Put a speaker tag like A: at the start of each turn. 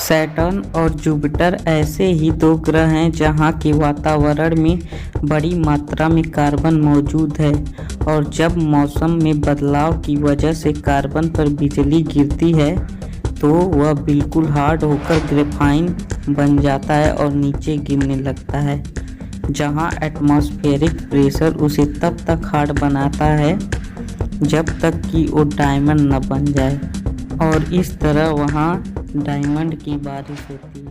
A: Saturn और Jupiter ऐसे ही दो ग्रह हैं जहां के वातावरण में बड़ी मात्रा में कार्बन मौजूद है और जब मौसम में बदलाव की वजह से कार्बन पर बिजली गिरती है तो वह बिल्कुल हार्ड होकर ग्रेफाइन बन जाता है और नीचे गिरने लगता है, जहां एटमॉस्फेरिक प्रेशर उसे तब तक हार्ड बनाता है जब तक कि वो डायमंड न बन जाए और इस तरह वहां डायमंड की बारिश होती है।